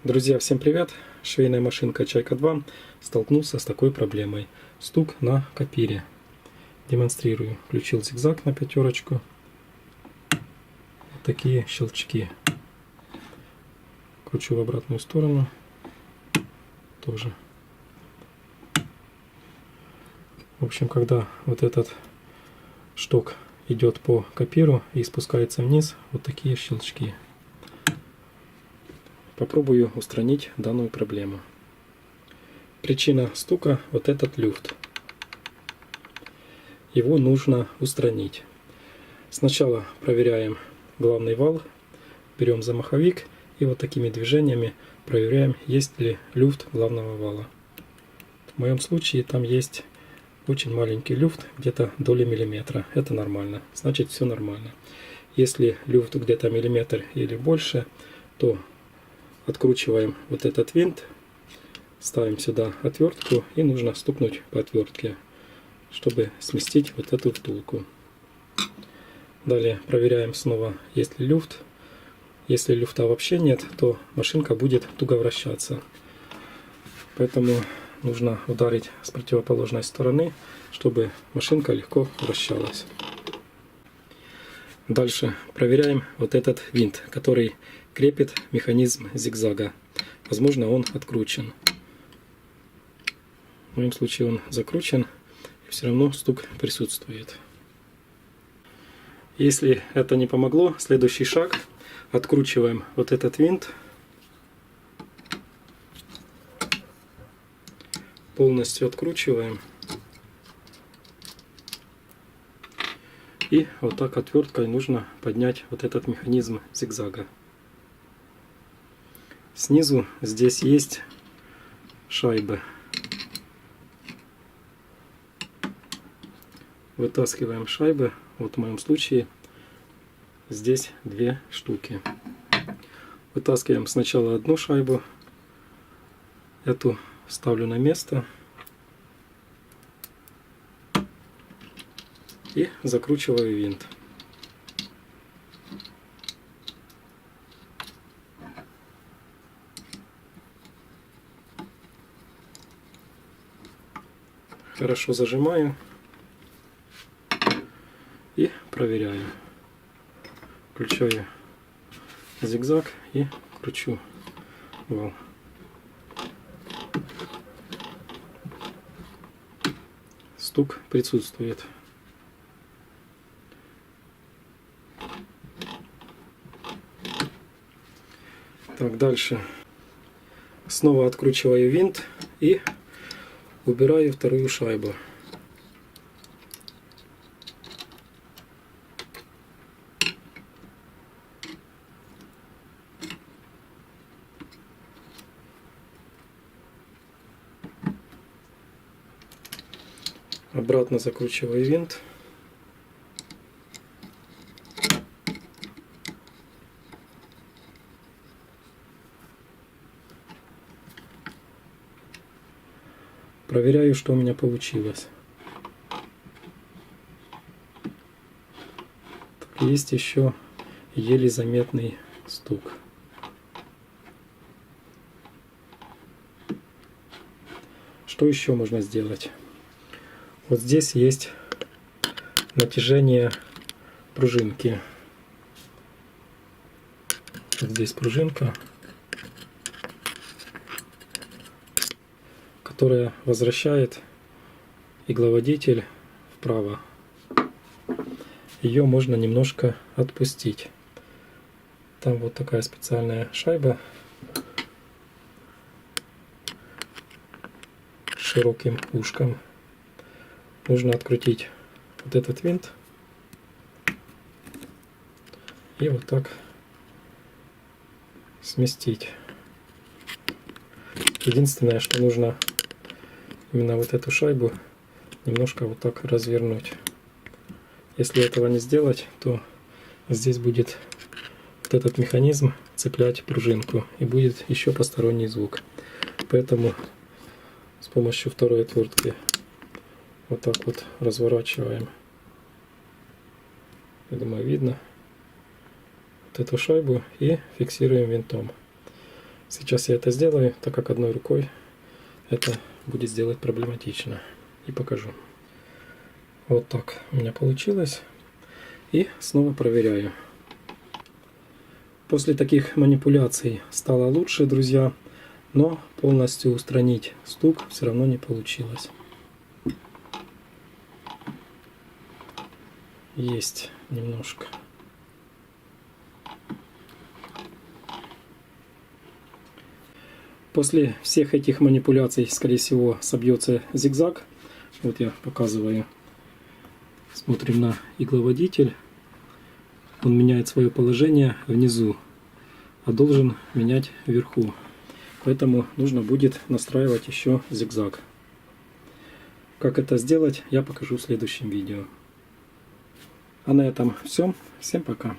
Друзья, всем привет! Швейная машинка Чайка 2 столкнулся с такой проблемой. Стук на копире. Демонстрирую. Включил зигзаг на пятерочку. Вот такие щелчки. Кручу в обратную сторону. Тоже. В общем, когда вот этот шток идет по копиру и спускается вниз, вот такие щелчки. Попробую устранить данную проблему. Причина стука — вот этот люфт. Его нужно устранить. Сначала проверяем главный вал, берем замаховик и вот такими движениями проверяем, есть ли люфт главного вала. В моем случае там есть очень маленький люфт, где-то доли миллиметра. Это нормально, значит все нормально. Если люфт где-то миллиметр или больше, то откручиваем вот этот винт, ставим сюда отвертку и нужно стукнуть по отвертке, чтобы сместить вот эту втулку. Далее проверяем снова, есть ли люфт. Если люфта вообще нет, то машинка будет туго вращаться. Поэтому нужно ударить с противоположной стороны, чтобы машинка легко вращалась. Дальше проверяем вот этот винт, который крепит механизм зигзага. Возможно, он откручен. В моем случае он закручен, и все равно стук присутствует. Если это не помогло, следующий шаг. Откручиваем вот этот винт. Полностью откручиваем. И вот так отверткой нужно поднять вот этот механизм зигзага. Снизу здесь есть шайбы. Вытаскиваем шайбы. Вот в моем случае здесь 2 штуки. Вытаскиваем сначала одну шайбу. Эту ставлю на место. И закручиваю винт. Хорошо зажимаю и проверяю. Включаю зигзаг и кручу вал. Стук присутствует. Так, дальше. Снова откручиваю винт и убираю вторую шайбу. Обратно закручиваю винт. Проверяю, что у меня получилось. Так, есть еще еле заметный стук. Что еще можно сделать? Вот здесь есть натяжение пружинки. Вот здесь пружинка, которая возвращает игловодитель вправо. Ее можно немножко отпустить. Там вот такая специальная шайба с широким ушком. Нужно открутить вот этот винт и вот так сместить. Единственное, что нужно именно вот эту шайбу немножко вот так развернуть. Если этого не сделать, то здесь будет вот этот механизм цеплять пружинку и будет еще посторонний звук. Поэтому с помощью второй отвертки вот так вот разворачиваем. Я думаю, видно вот эту шайбу и фиксируем винтом. Сейчас я это сделаю, так как одной рукой это будет сделать проблематично. И покажу. Вот так у меня получилось. И снова проверяю. После таких манипуляций стало лучше, друзья, но полностью устранить стук все равно не получилось. Есть немножко. После всех этих манипуляций, скорее всего, собьется зигзаг. Вот я показываю. Смотрим на игловодитель. Он меняет свое положение внизу, а должен менять вверху. Поэтому нужно будет настраивать еще зигзаг. Как это сделать, я покажу в следующем видео. А на этом все. Всем пока.